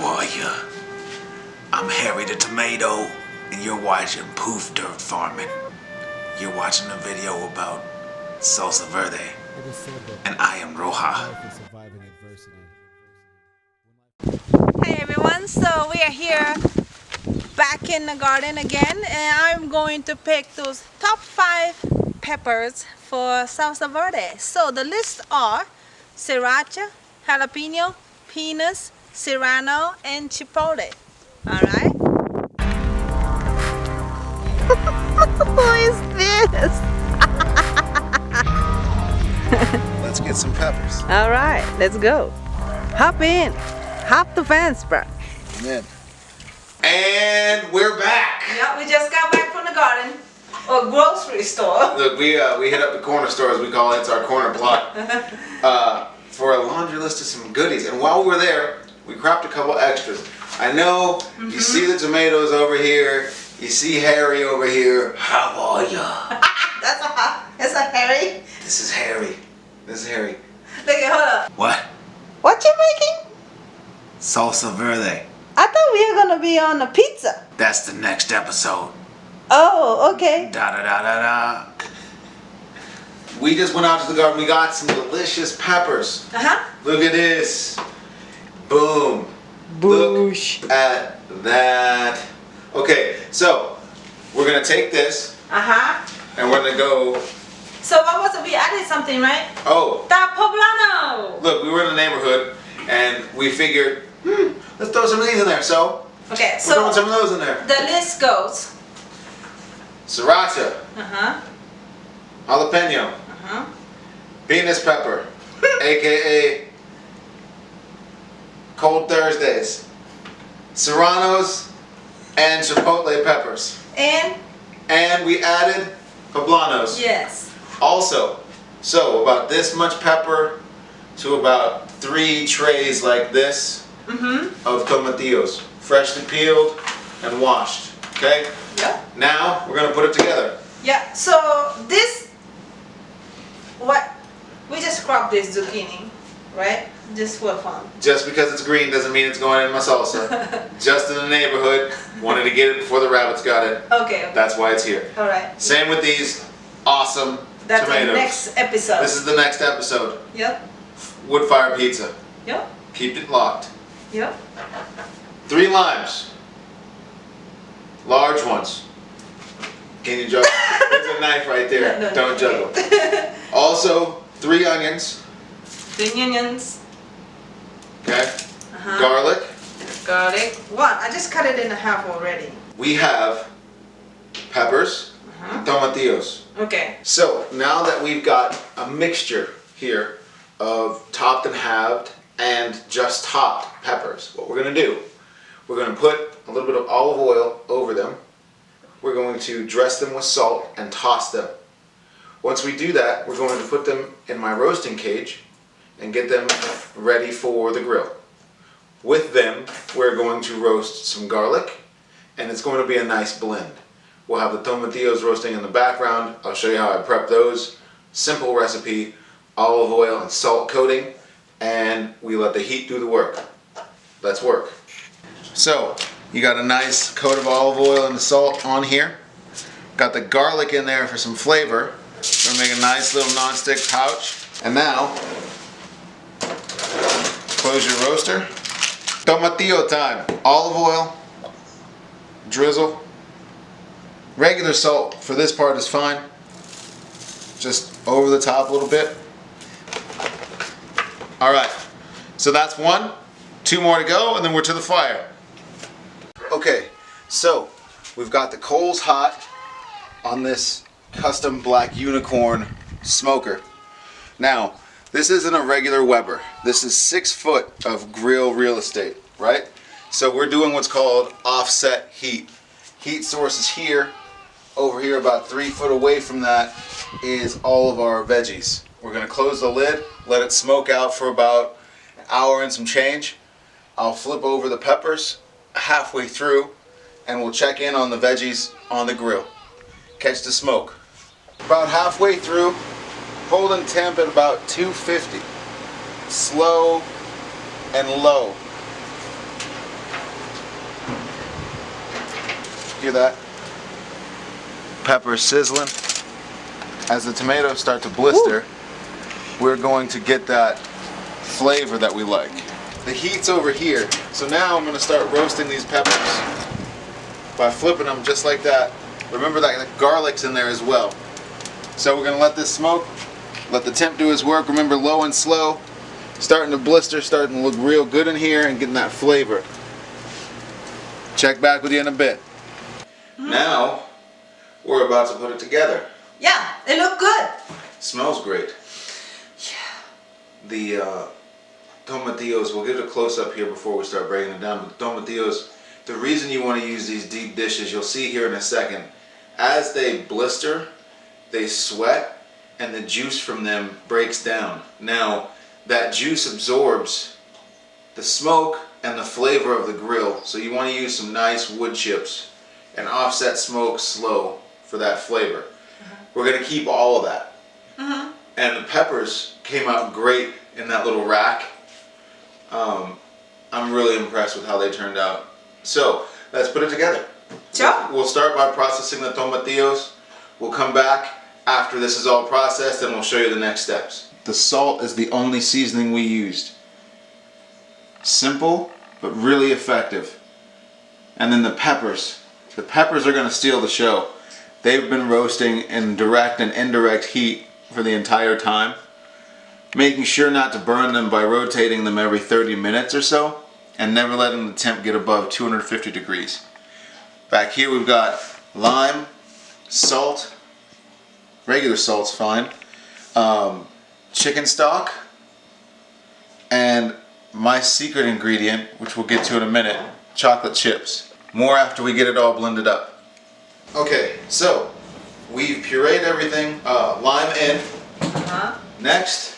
How are ya? I'm Harry the Tomato, and you're watching Poof Dirt Farming. You're watching a video about Salsa Verde, and I am Roja. Hey everyone, so we are here back in the garden again, and I'm going to pick those top 5 peppers for Salsa Verde. So the lists are Sriracha, Jalapeno, Peanuts, Serrano, and Chipotle. Alright? Who is this? Let's get some peppers. Alright, let's go. Hop in. Hop the fence, bro. Amen. And we're back. Yep, we just got back from the garden or grocery store. Look, we hit up the corner store, as we call it. It's our corner plot for a laundry list of some goodies. And while we were there, we cropped a couple extras. I know you see the tomatoes over here. You see Harry over here. How are ya? That's a Harry. This is Harry. This is Harry. Look at, hold up. What? What you making? Salsa Verde. I thought we were gonna be on the pizza. That's the next episode. Oh, okay. Da da da da da. We just went out to the garden. We got some delicious peppers. Look at this. Boom. Boosh. Look at that. Okay, so we're gonna take this and we're gonna go. So what was it? We added something, right? Oh. Da poblano. Look, we were in the neighborhood and we figured, let's throw some of these in there. So Okay, we're so throwing some of those in there. the list goes. Sriracha. Jalapeno. Penis pepper, aka Cold Thursdays, Serranos, and Chipotle peppers. And we added poblanos. Yes. Also, so about this much pepper to about 3 trays like this of tomatillos, freshly peeled and washed. Okay? Yep. Now we're gonna put it together. Yeah. So this, what? We just cropped this zucchini, right? Just for fun. Just because it's green doesn't mean it's going in my salsa. Just in the neighborhood, wanted to get it before the rabbits got it. Okay. That's why it's here. All right. Same with these awesome That's tomatoes. the next episode. This is the next episode. Yep. Woodfire pizza. Yep. Keep it locked. Yep. 3 limes. Large ones. Can you juggle? There's a knife right there. No, Don't juggle. Also, 3 onions. 3 onions. Okay. Garlic. Garlic. 1. I just cut it in half already. We have peppers. Tomatillos. Okay. So now that we've got a mixture here of topped and halved and just topped peppers, what we're going to do, we're going to put a little bit of olive oil over them. We're going to dress them with salt and toss them. Once we do that, we're going to put them in my roasting cage and get them ready for the grill. With them, we're going to roast some garlic, and it's going to be a nice blend. We'll have the tomatillos roasting in the background. I'll show you how I prep those. Simple recipe, olive oil and salt coating, and we let the heat do the work. Let's work. So, you got a nice coat of olive oil and the salt on here. Got the garlic in there for some flavor. We're gonna make a nice little non-stick pouch. And now, close your roaster. Tomatillo time. Olive oil, drizzle. Regular salt for this part is fine. Just over the top a little bit. Alright, so that's 1. 2 more to go, and then we're to the fire. Okay, so we've got the coals hot on this custom black unicorn smoker. Now, this isn't a regular Weber. This is 6 foot of grill real estate, right? So we're doing what's called offset heat. Heat source is here. Over here, about 3 foot away from that, is all of our veggies. We're gonna close the lid, let it smoke out for about an hour and some change. I'll flip over the peppers halfway through, and we'll check in on the veggies on the grill. Catch the smoke. About halfway through, holding temp at about 250. Slow and low. Hear that? Pepper sizzling. As the tomatoes start to blister, we're going to get that flavor that we like. The heat's over here, so now I'm going to start roasting these peppers by flipping them just like that. Remember that the garlic's in there as well. So we're going to let this smoke, let the temp do his work. Remember, low and slow. Starting to blister, starting to look real good in here and getting that flavor. Check back with you in a bit. Now, we're about to put it together. Yeah, it looked good. Smells great. Yeah. The tomatillos, we'll get a close up here before we start breaking it down, but the tomatillos, the reason you want to use these deep dishes, you'll see here in a second, as they blister, they sweat and the juice from them breaks down. Now, that juice absorbs the smoke and the flavor of the grill, so you want to use some nice wood chips and offset smoke slow for that flavor. We're going to keep all of that. And the peppers came out great in that little rack. I'm really impressed with how they turned out. So, let's put it together. Sure. We'll start by processing the tomatillos. We'll come back after this is all processed and we'll show you the next steps. The salt is the only seasoning we used. Simple, but really effective. And then the peppers. The peppers are going to steal the show. They've been roasting in direct and indirect heat for the entire time. Making sure not to burn them by rotating them every 30 minutes or so. And never letting the temp get above 250 degrees. Back here we've got lime, salt, regular salt's fine, chicken stock, and my secret ingredient, which we'll get to in a minute, chocolate chips. More after we get it all blended up. Okay, so we've pureed everything, lime in. Next,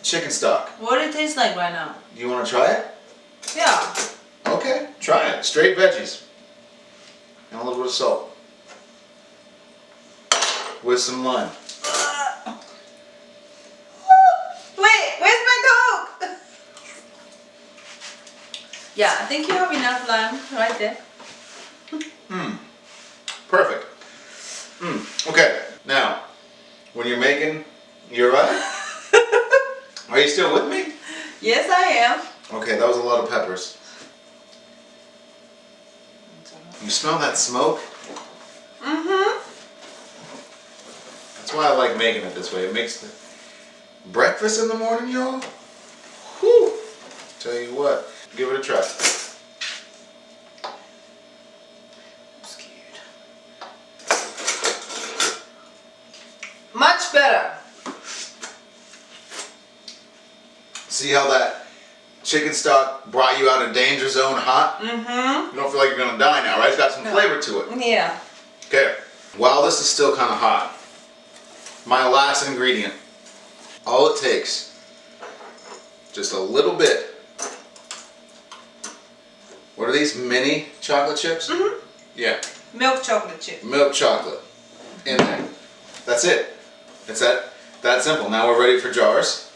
chicken stock. What it tastes like right now? Do you want to try it? Yeah. Okay, try it. Straight veggies. And a little bit of salt. With some lime. Wait, where's my Coke? Yeah, I think you have enough lime right there. Perfect. Okay, now, when you're making, you're right? Are you still with me? Yes, I am. Okay, that was a lot of peppers. You smell that smoke? That's why I like making it this way. It makes the breakfast in the morning, y'all. Whew. Tell you what, give it a try. I'm scared. Much better. See how that chicken stock brought you out of danger zone hot? You don't feel like you're gonna die now, right? It's got some flavor to it. Yeah. Okay, while this is still kind of hot, my last ingredient, all it takes, just a little bit. What are these, mini chocolate chips? Yeah. Milk chocolate chip. Milk chocolate in there. That's it. It's that simple. Now we're ready for jars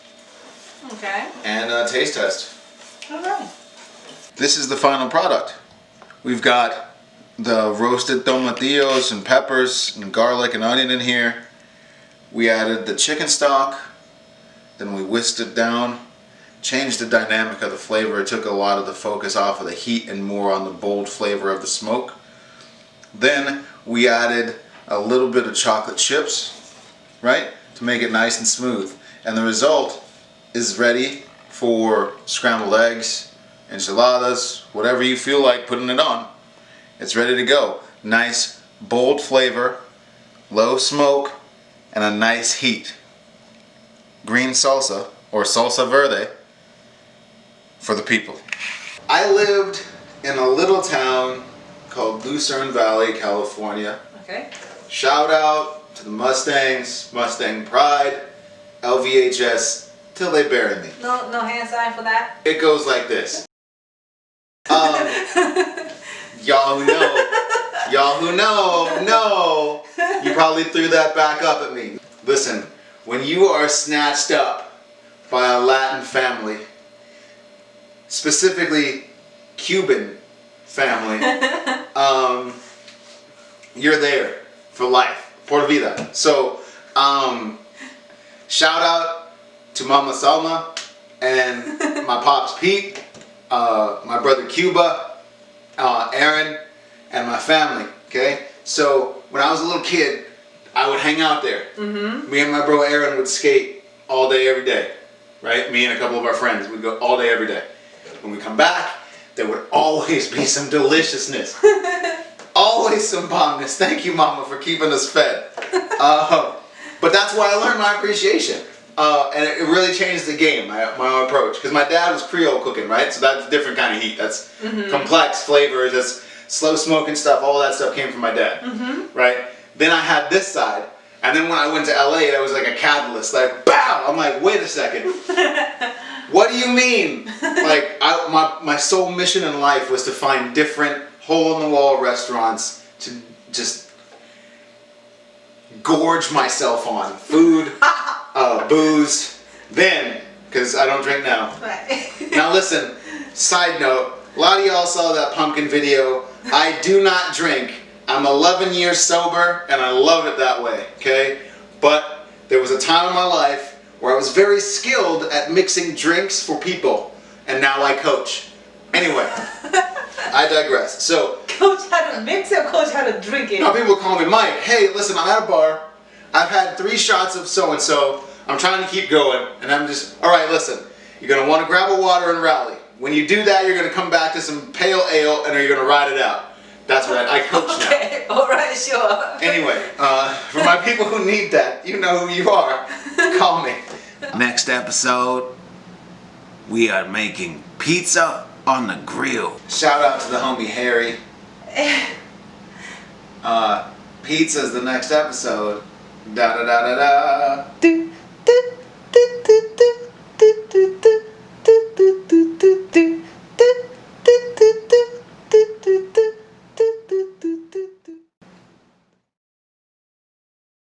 Okay. and taste test. Alright. This is the final product. We've got the roasted tomatillos and peppers and garlic and onion in here. We added the chicken stock, then we whisked it down, changed the dynamic of the flavor. It took a lot of the focus off of the heat and more on the bold flavor of the smoke. Then we added a little bit of chocolate chips, right, to make it nice and smooth. And the result is ready for scrambled eggs, enchiladas, whatever you feel like putting it on. It's ready to go. Nice, bold flavor, low smoke, and a nice heat. Green salsa, or salsa verde, for the people. I lived in a little town called Lucerne Valley, California. Okay. Shout out to the Mustangs, Mustang Pride, LVHS, till they bury me. No hand sign for that? It goes like this. Y'all who know, you probably threw that back up at me. Listen, when you are snatched up by a Latin family, specifically Cuban family, you're there for life. Por vida. So, shout out to Mama Salma and my pops Pete, my brother Cuba, Aaron, and my family. Okay? So, when I was a little kid, I would hang out there. Me and my bro Aaron would skate all day, every day. Right? Me and a couple of our friends would go all day, every day. When we come back, there would always be some deliciousness. Always some bomness. Thank you, Mama, for keeping us fed. But that's why I learned my appreciation. And it really changed the game, my approach. Because my dad was Creole cooking, right? So that's a different kind of heat. That's complex flavors, that's slow smoking stuff. All that stuff came from my dad, right? Then I had this side. And then when I went to LA, it was like a catalyst. Like, BOW! I'm like, wait a second. What do you mean? Like, my sole mission in life was to find different hole-in-the-wall restaurants to just gorge myself on. Food, booze, then, because I don't drink now. Right. Now listen, side note, a lot of y'all saw that pumpkin video. I do not drink. I'm 11 years sober, and I love it that way, okay? But there was a time in my life where I was very skilled at mixing drinks for people, and now I coach. Anyway, I digress. So, Coach how to mix it, coach how to drink it. now people call me Mike. Hey, listen, I'm at a bar. I've had 3 shots of so-and-so. I'm trying to keep going, and I'm just, all right, listen. You're going to want to grab a water and rally. When you do that, you're going to come back to some pale ale, and you're going to ride it out. That's what I coach now. Okay, alright, sure. Anyway, for my people who need that, you know who you are. Call me. Next episode, we are making pizza on the grill. Shout out to the homie Harry. Pizza's the next episode. Da da da da da.